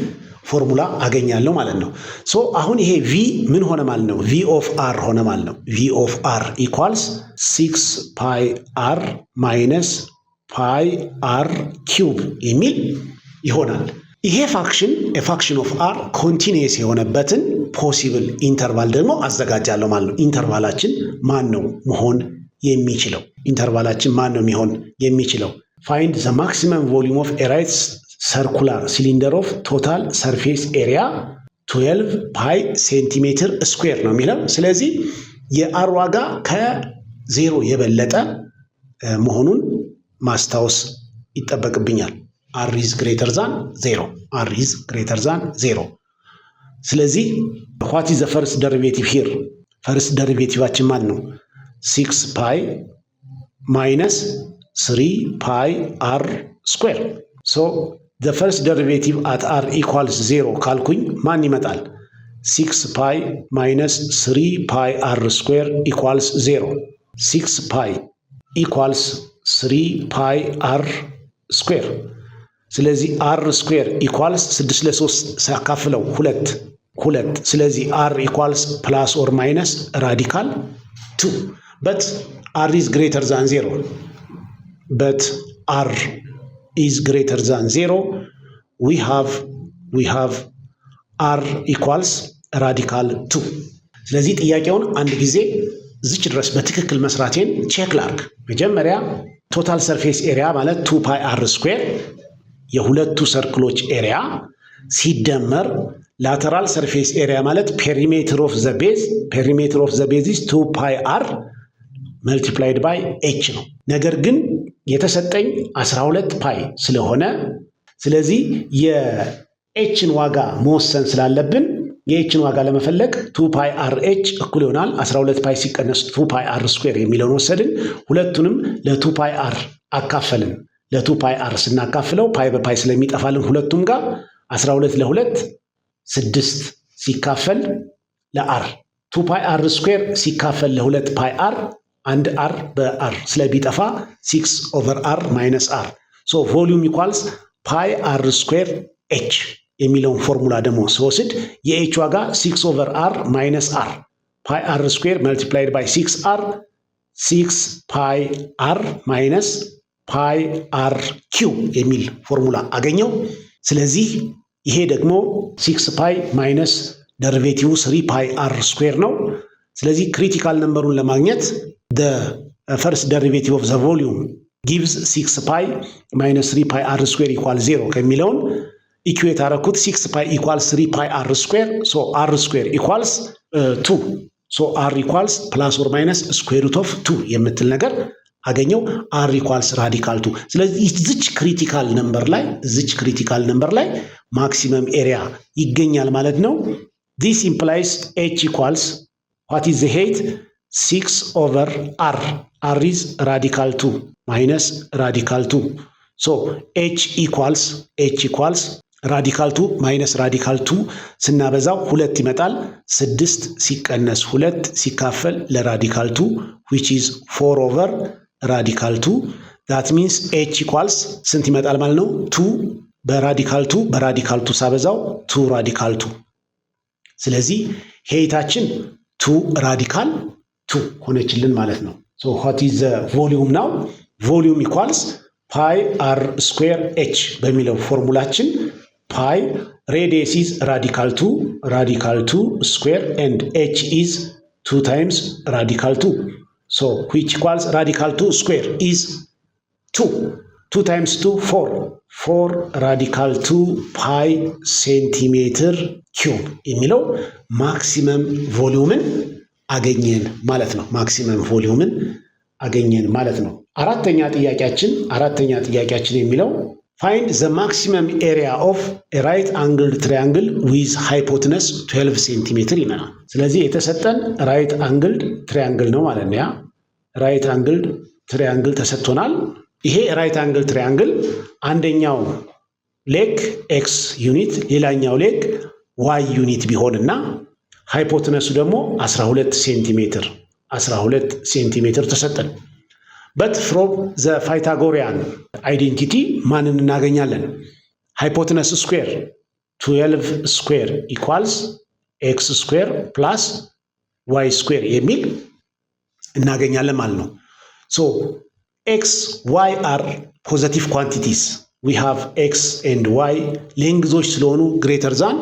ፎርሙላ አገኛለሁ ማለት ነው። ሶ አሁን ይሄ ቪ ምን ሆነ ማለት ነው? ቪ ኦፍ አር ሆነ ማለት ነው። ቪ ኦፍ አር ኢኳልስ 6 ፓይ አር ማይነስ ፓይ አር ኪዩብ የሚል ይሆናል። ይሄ ፋክሽን ኦፍ አር ኮንቲኒየስ የሆነበትን ፖሲብል ኢንተርቫል ደግሞ አዘጋጃለሁ ማለት ነው። ኢንተርቫላችን ማን ነው መሆን የሚችለው? የሚሆን የሚችለው ፋይንድ ዘ ማክሲመም ቮሊዩም ኦፍ ኤ ራይት ሰርኩላር ሲሊንደር ኦፍ ቶታል ሰርፌስ ኤሪያ 12 ፓይ ሴንቲሜትር ስኩዌር ነው የሚለው። ስለዚህ የአር ዋጋ ከዜሮ የበለጠ መሆኑን ማስታወስ ይጠበቅብኛል። አር ኢዝ ግሬተር ዛን ዜሮ። ስለዚህ ዋት ኢዝ ዘ ፈርስት ደሪቬቲቭ ሂር? ፈርስት ደሪቬቲቫችን ማን ነው? 6 ፓይ ማይነስ 3 ፓይ አር ስኩዌር። ሶ ዘ ፈርስት ደሪቬቲቭ አት አር ኢኳልስ 0 ካልኩኝ ማን ይመጣል? 6 ፓይ ማይነስ 3 ፓይ አር ስኩዌር ኢኳልስ 0። 6 ፓይ ኢኳልስ 3 ፓይ አር ስኩዌር። ስለዚህ አር ስኩዌር ኢኳልስ 6 ለ3 ሲያካፍለው 2። ስለዚህ አር ኢኳልስ ፕላስ ኦር ማይነስ ራዲካል 2 በት አር ኢዝ ግሬተር ዛን 0 is greater than 0, we have r equals radical 2. ስለዚህ ጥያቄውን አንድ ጊዜ እዚች ድረስ በትክክል መስራቴን ቼክ ላርግ። መጀመሪያ ቶታል ሰርፌስ ኤሪያ ማለት 2 ፓይ አር ስኩዌር የሁለቱ ሰርክሎች ኤሪያ ሲደመር ላተራል ሰርፌስ ኤሪያ ማለት ፔሪሜትር ኦፍ ዘ ቤዝ ኢዝ 2 ፓይ አር መልቲፕላይድ ባይ ኤች ነው። ነገር ግን የተሰጠኝ 12 ፓይ ስለሆነ ስለዚህ የኤችን ዋጋ መወሰን ስላለብን የኤችን ዋጋ ለመፈለግ 2 ፓይ አር ኤች እኩል ይሆናል 12 ፓይ ሲቀነስ 2 ፓይ አር ስኩዌር የሚለውን ወሰድን። ሁለቱንም ለ2 ፓይ አር አካፈልን። ለ2 ፓይ አር ስናካፍለው ፓይ በፓይ ስለሚጠፋልን ሁለቱም ጋር 12 ለ2 6 ሲካፈል ለአር 2 ፓይ አር ስኩዌር ሲካፈል ለ2 ፓይ አር አንድ አር በአር ስለሚጠፋ 6/r ማይነስ አር። ሶ ቮሊዩም ኢኳልስ ፓይ አር ስኩዌር ኤች የሚለውን ፎርሙላ ደግሞ ስወስድ የኤች ዋጋ 6/r ማይነስ አር ፓይ አር ስኩዌር መልቲፕላይድ ባይ 6r 6 ፓይ አር ማይነስ ፓይ አር ኪው የሚል ፎርሙላ አገኘው። ስለዚህ ይሄ ደግሞ 6 ፓይ ማይነስ ደሪቬቲቭ 3 ፓይ አር ስኩዌር ነው። ስለዚህ ክሪቲካል ነምበሩን ለማግኘት the first derivative of the volume gives 6 pi minus 3 pi r square equals 0 ከሚለውን ኢኩዌት አረኩት። 6 pi equals 3 pi r square so r square equals 2 so r equals plus or minus square root of 2 የምትል ነገር አገኘው። r equals radical 2። ስለዚህ እዚች ክሪቲካል ነምበር ላይ ማክሲመም ኤሪያ ይገኛል ማለት ነው። this implies h equals what is the height 6/r. r is radical 2 minus radical 2. So h equals radical 2 minus radical 2 ስናበዛው 2 ይመጣል። 6 ሲቀነስ 2 ሲካፈል ለራዲካል 2 which is 4/radical 2. that means h equals ስንት ይመጣል ማለት ነው? 2 በራዲካል 2 ሳበዛው 2 ራዲካል 2። ስለዚህ ሄይታችን 2 ራዲካል 2 ሆነችልን ማለት ነው። so what is the volume now? volume equals pi r square h በሚለው ፎርሙላችን pi radius is radical 2 square and h is 2 times radical 2. so which equals radical 2 square is 2 times 2 4 radical 2 pi centimeter cube የሚለው ማክሲመም ቮሊዩምን አገኘን ማለት ነው። አራተኛ ጥያቄያችን የሚለው ፋይንድ ዘ ማክሲመም ኤሪያ ኦፍ ራይት አንግልድ ትሪያንግል ዊዝ ሃይፖትነስ 12 ሴንቲሜትር ይመናል። ስለዚህ የተሰጠን ራይት አንግልድ ትሪያንግል ነው ማለት ነው። ያ ራይት አንግልድ ትሪያንግል ተሰጥቶናል። ይሄ ራይት አንግል ትሪያንግል አንደኛው ሌግ ኤክስ ዩኒት ሌላኛው ሌግ ዋይ ዩኒት ቢሆንና ሃይፖትነሱ ደግሞ 12 ሴንቲሜትር ተሰጠን። በት ፍሮም ዘ ፓይታጎሪያን አይዴንቲቲ ማንን እናገኛለን? ሃይፖትነስ ስኩዌር 12 ስኩዌር ኢኳልስ ኤክስ ስኩዌር ፕላስ ዋይ ስኩዌር የሚል እናገኛለን ማለት ነው። ሶ ኤክስ ዋይ አር ፖዘቲቭ ኳንቲቲስ ዊ ሃቭ ኤክስ ኤንድ ዋይ ሌንግዞች ስለሆኑ ግሬተር ዛን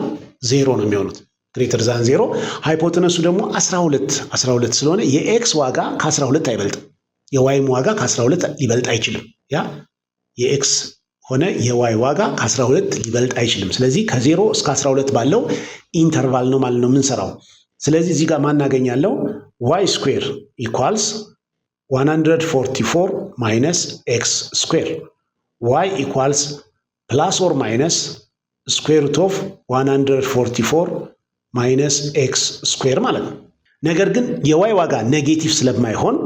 0 ነው የሚሆኑት። ግሬተር ዛን 0 ሃይፖትነሱ ደግሞ 12 ስለሆነ የኤክስ ዋጋ ከ12 አይበልጥም። የዋይም ዋጋ ከ12 ሊበልጥ አይችልም። ያ የኤክስ ሆነ የዋይ ዋጋ ከ12 ሊበልጥ አይችልም። ስለዚህ ከ0 እስከ 12 ባለው ኢንተርቫል ነው ማለት ነው የምንሰራው። ስለዚህ እዚህ ጋር ማናገኛለው ዋይ ስኩዌር ኢኳልስ 144 ማይነስ ኤክስ ስኩዌር ዋይ ኢኳልስ ፕላስ ኦር ማይነስ ስኩዌር ሩት ኦፍ 144 ማይነስ ኤክስ ስኩዌር ማለት ነው። ነገር ግን የዋይ ዋጋ ኔጌቲቭ ስለማይሆን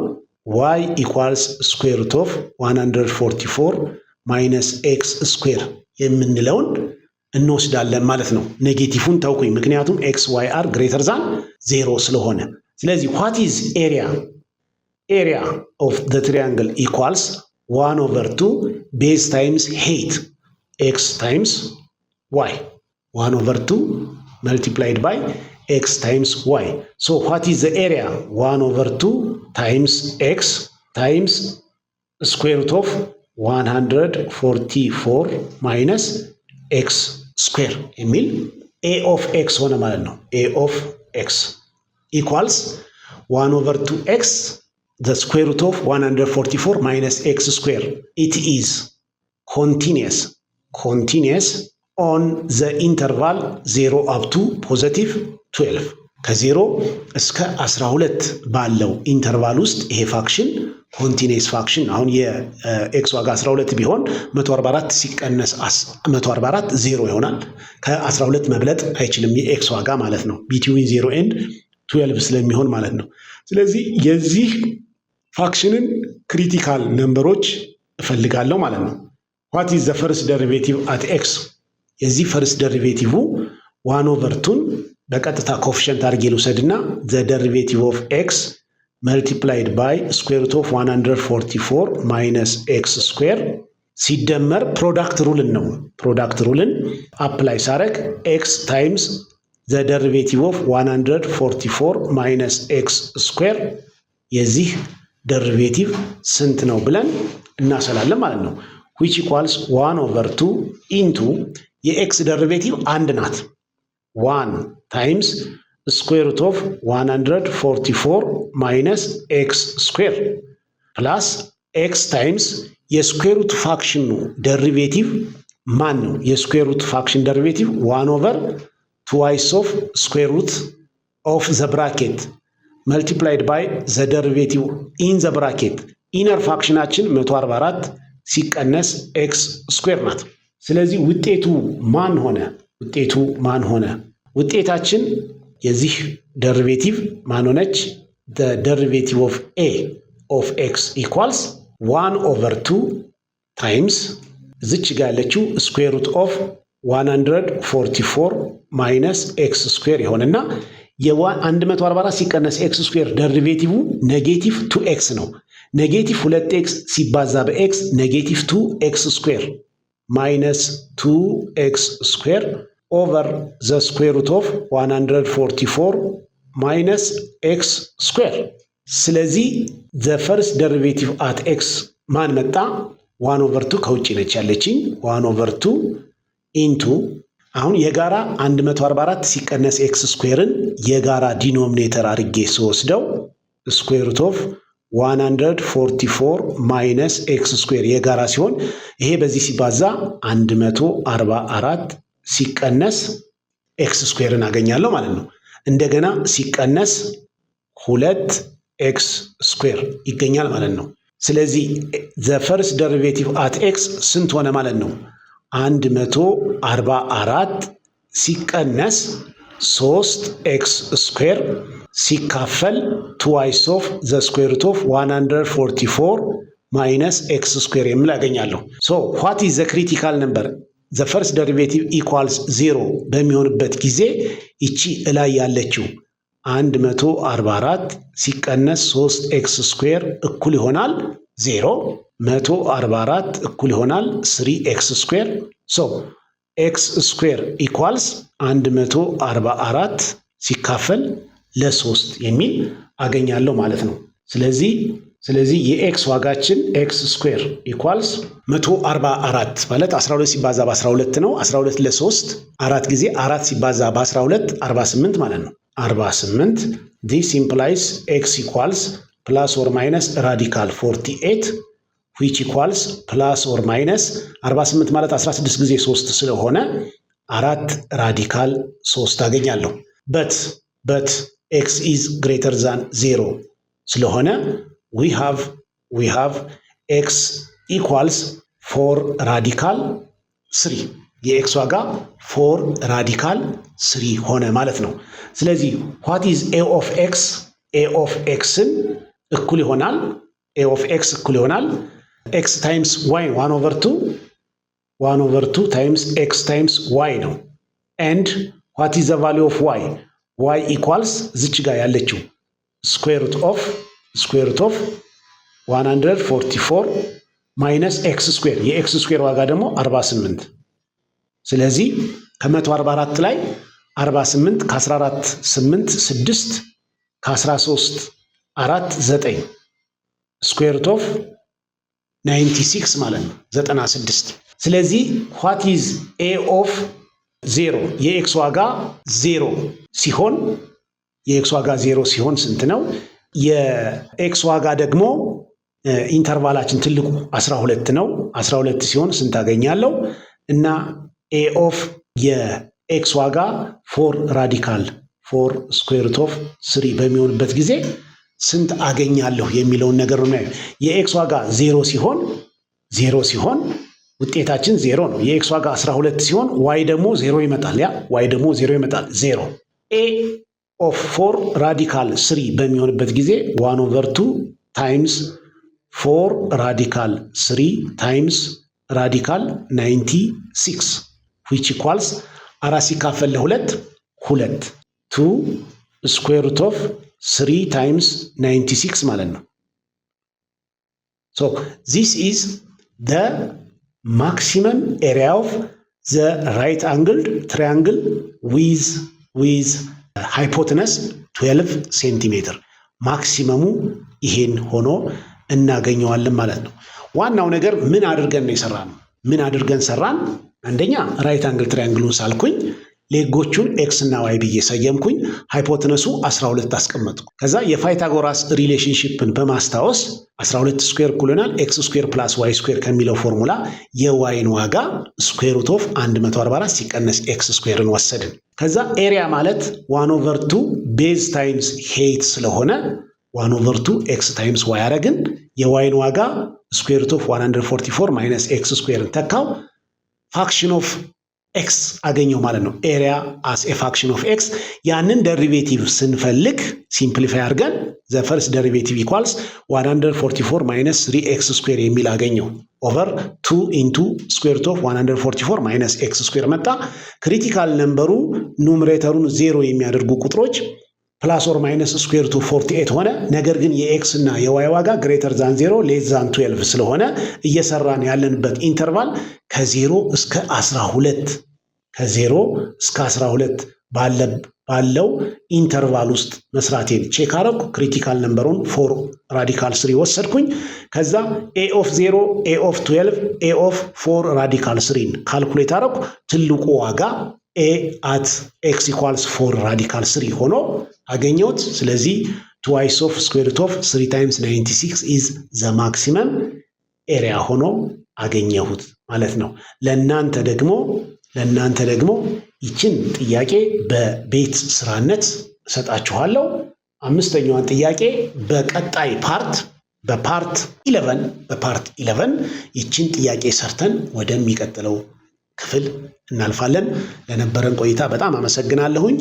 ዋይ ኢኳልስ ስኩዌር ሩት ኦፍ 144 ማይነስ ኤክስ ስኩዌር የምንለውን እንወስዳለን ማለት ነው። ኔጌቲቭን ተውኩኝ፣ ምክንያቱም ኤክስ ዋይ አር ግሬተር ዛን 0 ስለሆነ። ስለዚህ ዋት ኢዝ ኤሪያ ኦፍ ዘ ትሪያንግል ኢኳልስ 1/2 ቤዝ ታይምስ ሄይት ኤክስ ታይምስ ዋይ 1/2 multiplied by x times y. So what is the area? 1/2 times x times square root of 144 minus x square የሚል a of x ሆነ ማለት ነው። a of x equals 1/2x the square root of 144 minus x square. It is continuous on the interval 0 up to positive 12 ከ0 እስከ 12 ባለው ኢንተርቫል ውስጥ ይሄ ፋክሽን ኮንቲኒየስ ፋክሽን። አሁን የኤክስ ዋጋ 12 ቢሆን 144 ሲቀነስ 144 0 ይሆናል። ከ12 መብለጥ አይችልም የኤክስ ዋጋ ማለት ነው። ቢትዊን 0 ኤንድ 12 ስለሚሆን ማለት ነው። ስለዚህ የዚህ ፋክሽንን ክሪቲካል ነምበሮች እፈልጋለሁ ማለት ነው። what is the first derivative at x? የዚህ ፈርስት ደሪቬቲቭ 1/2ን በቀጥታ ኮፊሸንት አድርጌ ልውሰድና ዘ ደሪቬቲቭ ኦፍ ኤክስ መልቲፕላይድ ባይ ስኩዌር ሩት ኦፍ 144 ማይነስ ኤክስ ስኩዌር ሲደመር ፕሮዳክት ሩልን አፕላይ ሳረግ ኤክስ ታይምስ ዘ ደሪቬቲቭ ኦፍ 144 ማይነስ ኤክስ ስኩዌር የዚህ ደሪቬቲቭ ስንት ነው ብለን እናሰላለን ማለት ነው። which equals 1/2 into የኤክስ ደሪቬቲቭ አንድ ናት 1 ታይምስ ስኩዌር ሩት ኦፍ 144 ማይነስ ኤክስ ስኩዌር ፕላስ ኤክስ ታይምስ የስኩዌር ሩት ፋክሽኑ ደሪቬቲቭ ማን ነው? የስኩዌር ሩት ፋክሽን ደሪቬቲቭ 1/2 ኦፍ ስኩዌር ሩት ኦፍ ዘ ብራኬት መልቲፕላይድ ባይ ዘ ደሪቬቲቭ ኢን ዘ ብራኬት ኢነር ፋክሽናችን 144 ሲቀነስ ኤክስ ስኩዌር ናት። ስለዚህ ውጤቱ ማን ሆነ? ውጤታችን የዚህ ደሪቬቲቭ ማን ሆነች? the derivative of a of x equals 1/2 times እዚች ጋር ያለችው ስኩዌር ሩት ኦፍ 144 ማይነስ ኤክስ ስኩዌር ይሆንና የ144 ሲቀነስ ኤክስ ስኩዌር ደሪቬቲቭ ኔጌቲቭ 2x ነው። ኔጌቲቭ 2x ሲባዛ በኤክስ ኔጌቲቭ 2x ስኩዌር ማይነስ 2x ስኩዌር ኦቨር ዘ ስኩዌር ሩት ኦፍ 144 ማይነስ ኤክስ ስኩዌር። ስለዚህ ዘ ፈርስት ደሪቬቲቭ አት ኤክስ ማን መጣ? 1/2 ከውጭ ነች ያለችኝ 1/2 ኢንቱ አሁን የጋራ 144 ሲቀነስ ኤክስ ስኩዌርን የጋራ ዲኖሚኔተር አድርጌ ስወስደው ስኩዌር ሩት ኦፍ 144 ማይነስ ኤክስ ስኩዌር የጋራ ሲሆን ይሄ በዚህ ሲባዛ 144 ሲቀነስ ኤክስ ስኩዌርን አገኛለሁ ማለት ነው። እንደገና ሲቀነስ 2 ኤክስ ስኩዌር ይገኛል ማለት ነው። ስለዚህ the first derivative at x ስንት ሆነ ማለት ነው? 144 ሲቀነስ 3x ስኩዌር ሲካፈል twice of the square root of 144 minus x square የሚል አገኛለሁ። so what is the critical number? the first derivative equals 0 በሚሆንበት ጊዜ እቺ ላይ ያለችው 144 ሲቀነስ 3x ስኩዌር እኩል ይሆናል 0 144 እኩል ይሆናል 3x ስኩዌር so x ስኩዌር ኢኳልስ 144 ሲካፈል ለ3 የሚል አገኛለሁ ማለት ነው። ስለዚህ የx ዋጋችን x ስኩዌር ኢኳልስ 144 ማለት 12 ሲባዛ በ12 ነው። 12 ለ3 4 ጊዜ 4 ሲባዛ በ12 48 ማለት ነው። 48 this implies x equals plus or minus radical 48 which equals plus or minus 48 ማለት 16 ጊዜ 3 ስለሆነ 4 ራዲካል 3 አገኛለሁ። but x is greater than 0 ስለሆነ we have x equals 4 ራዲካል 3 የx ዋጋ 4 ራዲካል 3 ሆነ ማለት ነው። ስለዚህ what is a of x? a of xን እኩል ይሆናል a of x እኩል ይሆናል x times y 1/2 times x times y ነው። and what is the value of y? y equals ዝች ጋር ያለችው square root of 144 minus x square የx square ዋጋ ደግሞ 48 ስለዚህ ከ144 ላይ 48 ከ14 8 6 ከ13 4 9 square root of 96 ማለት ነው 96 ስለዚህ what is a of 0 የx ዋጋ 0 ሲሆን ስንት ነው? የx ዋጋ ደግሞ ኢንተርቫላችን ትልቁ 12 ነው። 12 ሲሆን ስንት አገኛለሁ? እና a of የx ዋጋ 4 ራዲካል 4 square root of 3 በሚሆንበት ጊዜ ስንት አገኛለሁ የሚለውን ነገር ነው የሚያየው። የx ዋጋ 0 ሲሆን ውጤታችን 0 ነው። የx ዋጋ 12 ሲሆን y ደግሞ 0 ይመጣል። y ደግሞ 0 ይመጣል 0 a of 4 ራዲካል 3 በሚሆንበት ጊዜ 1/2 times 4 ራዲካል 3 times ራዲካል 96 which equals 4 ሲካፈል ለ2 2 square root of 3 times 96 ማለት ነው። so this is the maximum area of the right angled triangle with hypotenuse 12 ሴንቲሜትር ማክሲመሙ ይሄን ሆኖ እናገኘዋለን ማለት ነው። ዋናው ነገር ምን አድርገን ነው የሰራነው? ምን አድርገን ሰራን? አንደኛ ራይት አንግል ትራያንግሉን ሳልኩኝ ሌጎቹን ኤክስ እና ዋይ ብዬ ሰየምኩኝ። ሃይፖተነሱ 12 አስቀመጥኩ። ከዛ የፓይታጎራስ ሪሌሽንሺፕን በማስታወስ 12 ስኩዌር እኩል ይሆናል ኤክስ ስኩዌር ፕላስ ዋይ ስኩዌር ከሚለው ፎርሙላ የዋይን ዋጋ ስኩዌር ሩት ኦፍ 144 ሲቀነስ ኤክስ ስኩዌርን ወሰድን። ከዛ ኤሪያ ማለት 1/2 ቤዝ ታይምስ ሄይት ስለሆነ 1/2 ኤክስ ታይምስ ዋይ አረግን። የዋይን ዋጋ ስኩዌር ሩት ኦፍ 144 ማይነስ ኤክስ ስኩዌርን ተካው። ፋክሽን ኦፍ ኤክስ አገኘው ማለት ነው። ኤሪያ አስ ኤ ፋክሽን ኦፍ ኤክስ። ያንን ደሪቬቲቭ ስንፈልግ ሲምፕሊፋይ አድርገን ዘ ፈርስት ደሪቬቲቭ ኢኳልስ 144 ማይነስ 3x ስኩዌር የሚል አገኘው ኦቨር 2 ኢንቱ ስኩዌር ሩት ኦፍ 144 ማይነስ ኤክስ ስኩዌር መጣ። ክሪቲካል ነምበሩ ኑሜሬተሩን 0 የሚያደርጉ ቁጥሮች ፕላስ ኦር ማይነስ ስኩዌር ሩት 48 ሆነ። ነገር ግን የኤክስ እና የዋይ ዋጋ ግሬተር ዛን 0 ሌስ ዛን 12 ስለሆነ እየሰራን ያለንበት ኢንተርቫል ከ0 እስከ 12 ባለው ኢንተርቫል ውስጥ መስራቴን ቼክ አረኩ። ክሪቲካል ነምበሩን 4 ራዲካል 3 ወሰድኩኝ። ከዛ ኤ ኦፍ 0 ኤ ኦፍ 12 ኤ ኦፍ 4 ራዲካል 3 ካልኩሌት አረኩ። ትልቁ ዋጋ ኤ አት ኤክስ ኢኳልስ 4 ራዲካል 3 ሆኖ አገኘሁት። ስለዚህ ትዋይስ ኦፍ ስኩዌር ሩት ኦፍ 3 ታይምስ 96 ኢዝ ዘ ማክሲመም ኤሪያ ሆኖ አገኘሁት ማለት ነው። ለእናንተ ደግሞ ይችን ጥያቄ በቤት ስራነት እሰጣችኋለሁ። 5ኛዋን ጥያቄ በቀጣይ ፓርት በፓርት 11 ይችን ጥያቄ ሰርተን ወደሚቀጥለው ክፍል እናልፋለን። ለነበረን ቆይታ በጣም አመሰግናለሁኝ።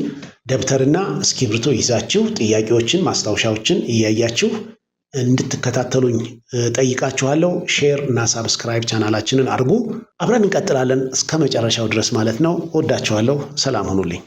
ደብተርና እስክሪብቶ ይዛችሁ ጥያቄዎችን፣ ማስታወሻዎችን እያያችሁ እንድትከታተሉኝ ጠይቃችኋለሁ። ሼር እና ሳብስክራይብ ቻናላችንን አድርጉ። አብረን እንቀጥላለን እስከ መጨረሻው ድረስ ማለት ነው። ወዳችኋለሁ። ሰላም ሁኑልኝ።